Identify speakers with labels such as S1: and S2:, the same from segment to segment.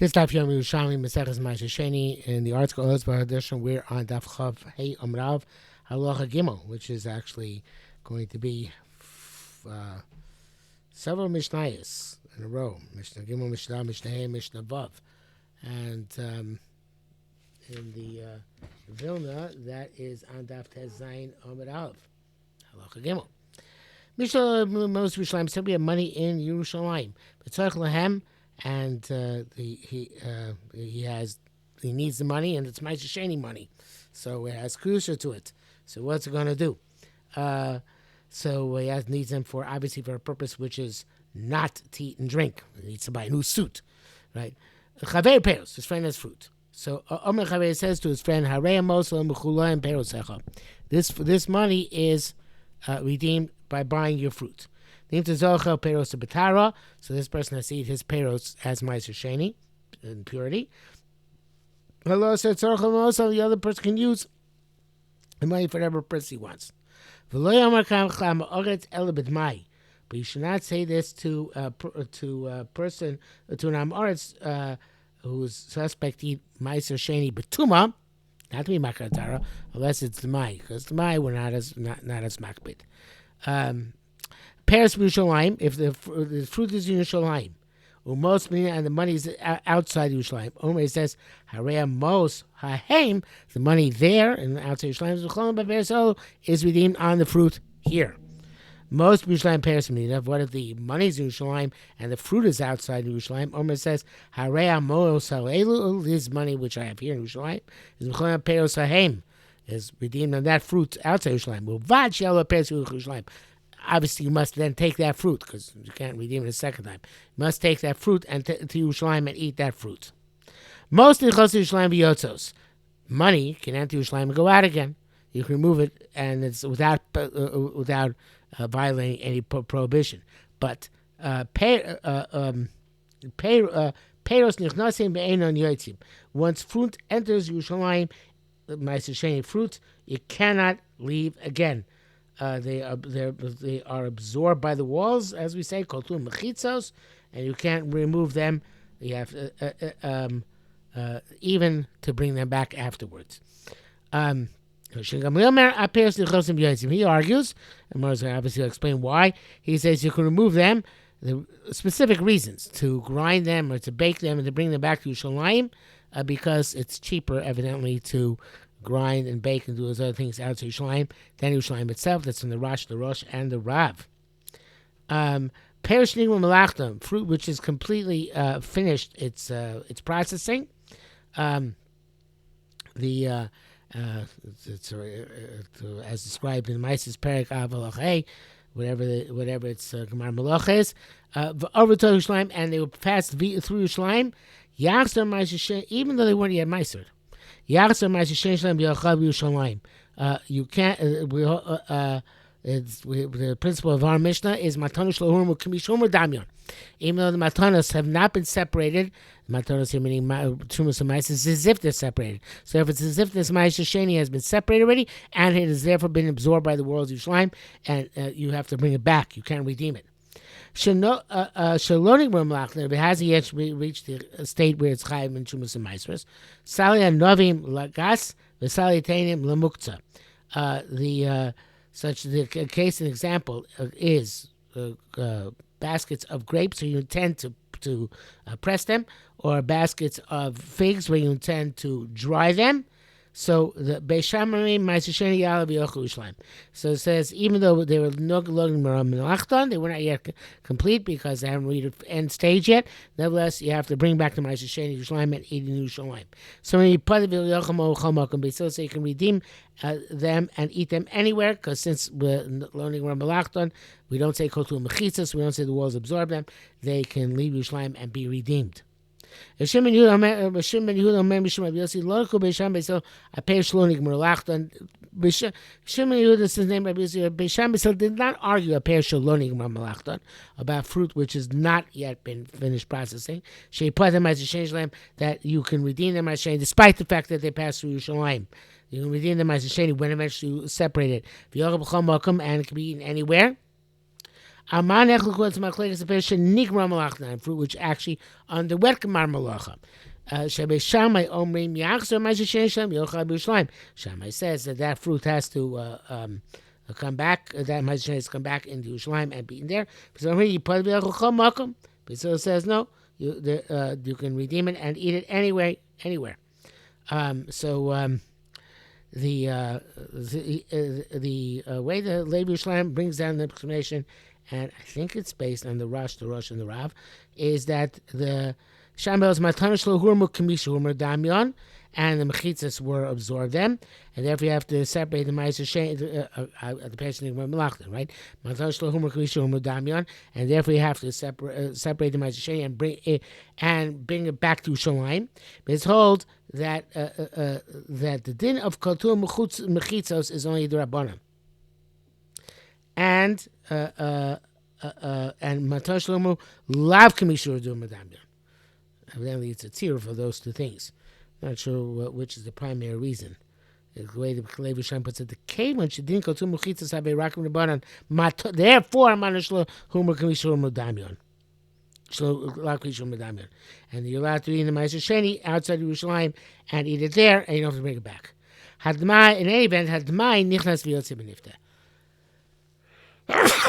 S1: This daf Yom Yerushalmi Maseches Ma'aser Sheni in the article Ozbar edition. We're on daf Chav Hey Amrav Halacha Gimel, which is actually going to be several Mishnayos in a row. Mishnah Gimel, Mishnah, Mishnah Hey, Mishnah Vav, and in the Vilna that is on daf Tez Zayin Amud Aleph Halacha Gimel. Mishnah most Yerushalayim said we have money in Yerushalayim. B'tzarech lahem. And he needs the money, and it's Ma'aser Sheni money, so it has kedusha to it. So what's it going to do? So he needs them for obviously for a purpose which is not to eat and drink. He needs to buy a new suit, right? Chaver peros, his friend has fruit. So Omer Chaver says to his friend, Harei mosel mechula and perosecha. This money is redeemed by buying your fruit. So this person has to eat his peros as Ma'aser Sheni in purity. Allah said, the other person can use the money for whatever purpose he wants. But you should not say this to a person, to an Amoritz who's suspect to eat Ma'aser Sheni Betuma, not to be Makatara, unless it's Demai, because Demai we're not as makbid. Peros Yerushalayim, if the fruit is in Yerushalayim, and the money is outside Yerushalayim. Omer says, Harei mos hahem, the money there and outside Yerushalayim is redeemed on the fruit here. Most Yerushalayim peros menina. What if the money is in Yerushalayim and the fruit is outside Yerushalayim? Omer says, Harei mos halelu, this money which I have here in Yerushalayim is peros hahem, is redeemed on that fruit outside Yerushalayim. Uvad she'elo peros Yerushalayim. Obviously, you must then take that fruit, because you can't redeem it a second time. You must take that fruit and to Yerushalayim and eat that fruit. Most of the Yerushalayim v'yotzos. Money can enter Yerushalayim and go out again. You can remove it, and it's without violating any prohibition. But peros nichnasim be'enon yotzim. Once fruit enters Yerushalayim, Ma'aser Sheni fruit, you cannot leave again. They are absorbed by the walls, as we say, koltum mechitzos, and you can't remove them. You have even to bring them back afterwards. He argues, and Moses obviously will explain why. He says you can remove them, the specific reasons, to grind them or to bake them and to bring them back to Yerushalayim, because it's cheaper, evidently, to grind and bake and do those other things outside Yerushalayim than Yerushalayim itself. That's in the Rosh, and the Rav. Peros nigma melachtam, fruit which is completely finished its processing. It's as described in Maises Perek Avalachei, whatever its Gemara Malach is. Over to Yerushalayim, and they would pass through Yerushalayim. Yachzor Ma'aser Sheni, even though they weren't yet Ma'aser. You can't. The principle of our Mishnah is matanos lahurim u'k'mishomer damyon. Even though the matanos have not been separated, matanos here meaning trumas and ma'aser, is as if they're separated. So if it's as if this Ma'aser Sheni has been separated already, and it has therefore been absorbed by the world of Yerushalayim, and you have to bring it back. You can't redeem it. Shalonik Ramlach, if it hasn't yet reached the state where it's chayiv and trumas and maasros, Salia Novim Lagas, Vesali Tainim Lamukta. The case and example is baskets of grapes where you intend to press them, or baskets of figs where you intend to dry them. So the Beishamim Ma'aser Sheni Yalav Yerushalayim. So it says even though they were not loading Melachton, they were not yet complete because they haven't reached the end stage yet. Nevertheless, you have to bring back the Ma'aser Sheni Yerushalayim and eat in Yerushalayim. So when you put it so you can redeem them and eat them anywhere, because since we're loading Melachton, we don't say Kotul Mechitzas, we don't say the walls absorb them. They can leave Yerushalayim and be redeemed. Shimon Yehuda says name Rabbi Yossi. Beishan did not argue a pear shalonik malachton about fruit which has not yet been finished processing. She put them as a change lamb that you can redeem them as sheni despite the fact that they pass through Yerushalayim. You can redeem them as a sheni when eventually separated. And it can be eaten anywhere. Fruit which actually underwent Gemar Malacha. Shammai Omrim Yachzor Ma'aser Sheni Shem Yochal B'Yushalayim. Shammai says that fruit has to come back. That Ma'aser Sheni has to come back into Yerushalayim and be in there. But says no. You can redeem it and eat it anywhere. The way the Levi Yerushalayim brings down the explanation, and I think it's based on the Rosh, and the Rav, is that the Shambel's Matanish Lohurmu Kamisha Humor Damyon, and the Mechitzas were absorbed them, and therefore you have to separate the Ma'aser Sheni, the patient Malachta, right? Matanish Lohurmu Kamisha Humor Damyon, and therefore you have to separate the Ma'aser Sheni and bring it back to Shalim. But it's told that the din of Kaltul Mechitzos is only the Rabbanan. And Matanish Lohurmu Lav Kamisha Humor Damyon. Evidently, it's a tier for those two things. Not sure which is the primary reason. The way the Levi Yerushalmi puts it, the Kavan shedin kol tu mechitzas have a rakim rabbanan. Therefore, manishlo humor kamishu humor damion. And you're allowed to eat the Ma'aser Sheni outside of Yerushalayim and eat it there, and you don't have to bring it back. Hadmai, in any event, hadmai nichnas v'yotze b'nifta.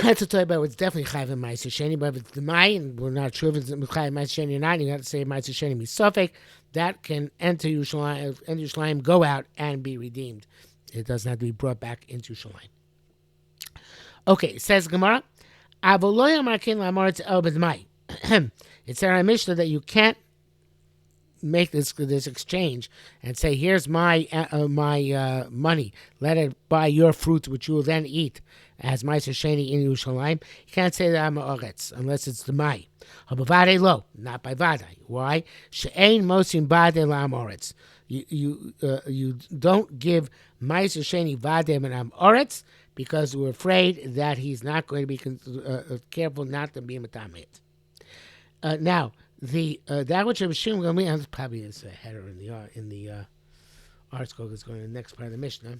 S1: That's a talk about what's definitely chayv in Ma'aser Sheni, but if it's the Mai, and we're not sure if it's chayv Ma'aser Sheni or not, you have to say Ma'aser Sheni misofek, that can enter Yerushalayim, go out and be redeemed. It doesn't have to be brought back into Yerushalayim. Okay, says Gemara, Avoloy Amarkin Lamoritz El B'Dmai. It's in our Mishnah that you can't make this exchange and say, here's my money, let it buy your fruit which you will then eat as Ma'aser Sheni in Yerushalayim. You can't say that I'm a Oretz unless it's the Mai. Habavade lo, not by Vadai. Why? She'ein mosim Vadei la'am Oretz. You don't give Ma'aser Sheni Vadei and am Oretz because we're afraid that he's not going to be careful not to be Matamit. Now, that which I'm assuming Gamliel probably is a header in the article is going to the next part of the Mishnah.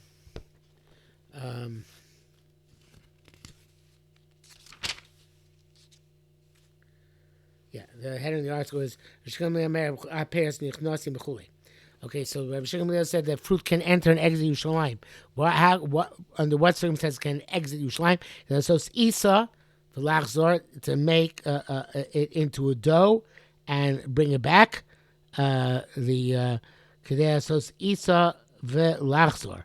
S1: Yeah, the header in the article is okay. So Rabbi Shimon said that fruit can enter and exit Yerushalayim. What under what circumstances can it exit Yerushalayim? So it's Isa v'lachzor to make it into a dough and bring it back. So it's Isa v'lachzor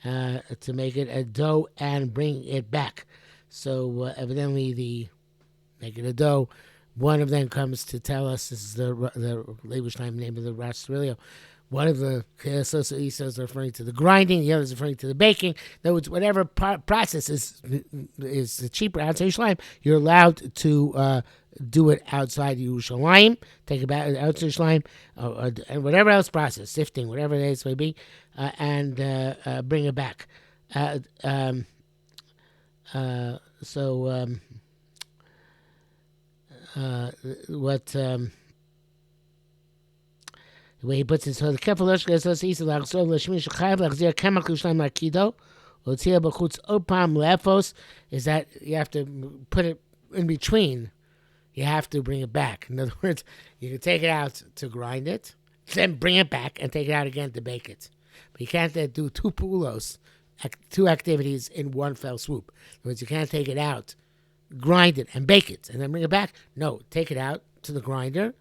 S1: to make it a dough and bring it back. So evidently the make it a dough. One of them comes to tell us, this is the Levi Yerushalmi name of the Rosh. One of the Isa is referring to the grinding, the other is referring to the baking. In other words, whatever process is cheaper outside Yerushalayim, you're allowed to do it outside Yerushalayim, take it back outside Yerushalayim, and whatever else process, sifting, whatever it is may be, and bring it back. The way he puts it, so the kefal is that you have to put it in between. You have to bring it back. In other words, you can take it out to grind it, then bring it back and take it out again to bake it. But you can't do two pulos, two activities in one fell swoop. In other words, you can't take it out, grind it, and bake it, and then bring it back. No, take it out to the grinder,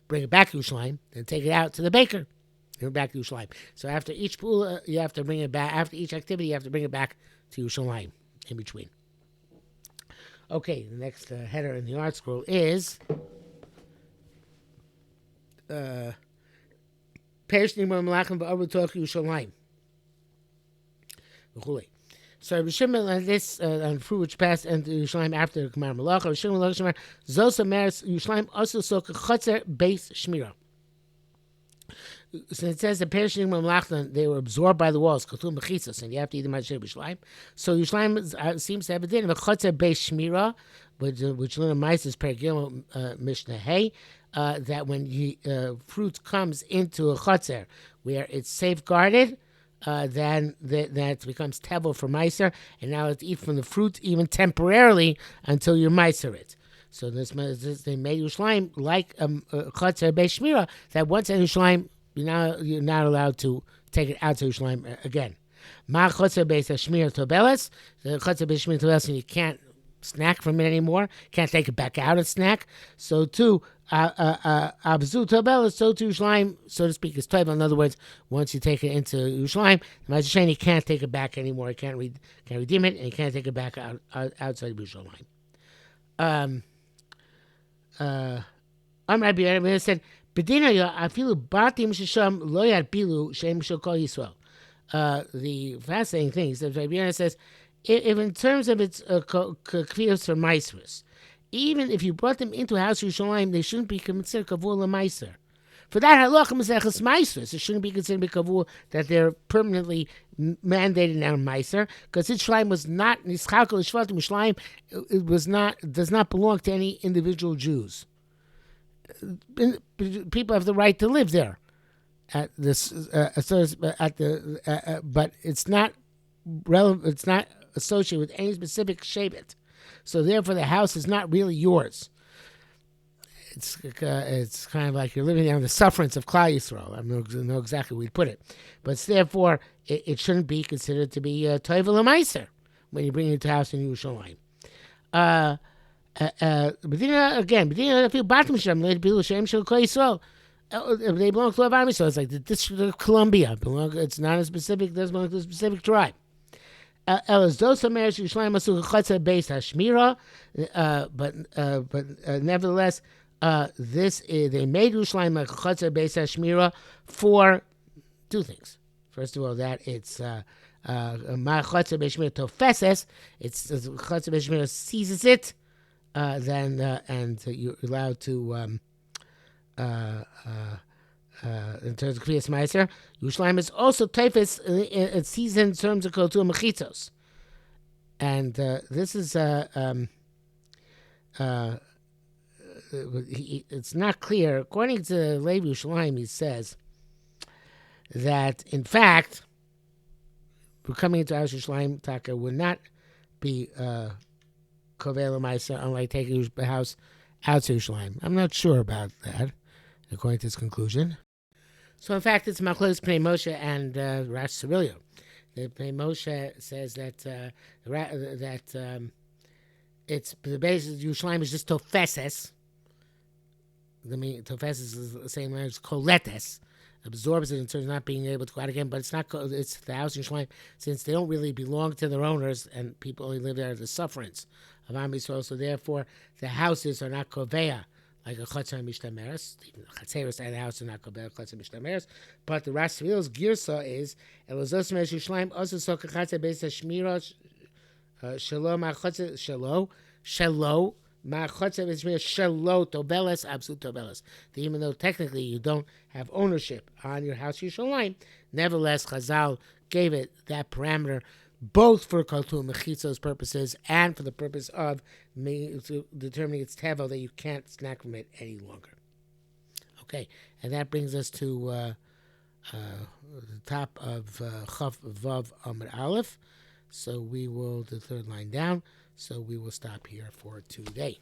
S1: bring it back to Yerushalayim, then take it out to the baker, bring it back to Yerushalayim. So after each pool, you have to bring it back. After each activity, you have to bring it back to Yerushalayim in between. Okay, the next header in the art scroll is Perish Nimor Melachim Ba'aru Toch Yerushalayim. So Rabbi Shimon on this on fruit which passed into Yerushalayim after the Gemara Malacha. Rabbi Shimon Shemar Zosa Meres Yerushalayim also soak a chotzer base shmira. So it says the perishing Malachim, they were absorbed by the walls, Katum Bechitzos, and you have to eat them at Yerushalayim. So Yerushalayim seems to have a din of a chotzer base shmira, which Luna Mice is Pergil Mishnah Hey, that when fruit comes into a chotzer where it's safeguarded, then that becomes tevel for meiser, and now let's eat from the fruit even temporarily until you meiser it. So this they made Yerushalmi like chotzer beishmira, that once in Yerushalmi, you're not allowed to take it out to Yerushalmi again. Ma chotzer beishmira tobeles, the chotzer beishmira tobeles, and you can't snack from it anymore, can't take it back out and snack. So too, abzu tobeles, so to Yerushalmi, so to speak, is toivel. In other words, once you take it into Yerushalmi, the Sheni can't take it back anymore. You can't redeem it, and you can't take it back outside Yerushalmi. Rabbi Yehuda said, "Bedina afilu batim shesham lo yadbilu shem shel kol Yisrael." The fascinating thing is that Rabbi Yehuda says, if in terms of its kviyos or maisrus, even if you brought them into a house of Yerushalayim, they shouldn't be considered kavul l'maiser. For that halacha meseches maisrus, it shouldn't be considered kavul that they're permanently mandated now meiser, because Yerushalayim was not nischalkel l'shvatim Yerushalayim. It was not, does not belong to any individual Jews. People have the right to live there. At this, but it's not relevant. It's not associated with any specific shevet. So therefore, the house is not really yours. It's kind of like you're living there on the sufferance of Klal Yisrael. I don't know exactly where we put it, but therefore it shouldn't be considered to be toivel l'maiser when you bring it to the house in Yerushalayim. Bedina feel bottom shem let people shem shel Klal Yisrael. They belong to Army, so it's like the District of Columbia. It's not a specific. Doesn't belong to a specific tribe. But nevertheless, this they made Yerushalayim like Chotzer Beis Hashmira for two things. First of all, that it's Ma Chotzer Beis Hashmira Tofeses. It's Chotzer Beis Hashmira seizes it, then and you're allowed to. In terms of Kriyas Meiser, Yerushalayim is also Teifes in season in terms of Kotul Mechitzos. And this is it's not clear. According to Levi Yerushalayim, he says that in fact, we're coming into House Yerushalayim, Taka would not be Kovel Meiser, unlike taking the house out to Yerushalayim. I'm not sure about that, according to his conclusion. So in fact, it's Machlokes Pnei Moshe and Rash Sirilio. The Pnei Moshe says that it's the basis of Yerushalayim is just Tofeses. I mean, Tofeses is the same as Koletes, absorbs it in terms of not being able to go out again. But it's not. It's the house in Yerushalayim, since they don't really belong to their owners, and people only live there as the sufferance of Am Yisrael. So therefore, the houses are not Koveya, like a Chatzar Mishtameres. Even the Chatzeros and the house are not Koveya Chatzar Mishtameres. But the Rash Sivil's Girsa is Elazos Meres Yerushalayim also so Chatzar Beis Hashmira Shelo Ma'Chatzar Shelo Ma'Chatzar Beis Hashmira Shelo Tobeles Absolute Tobeles. Even though technically you don't have ownership on your house Yerushalayim, nevertheless Chazal gave it that parameter, both for Kotul Mechitzos purposes and for the purpose of determining its tevel, that you can't snack from it any longer. Okay, and that brings us to the top of Chaf Vav Amud Aleph. So the third line down. So we will stop here for today.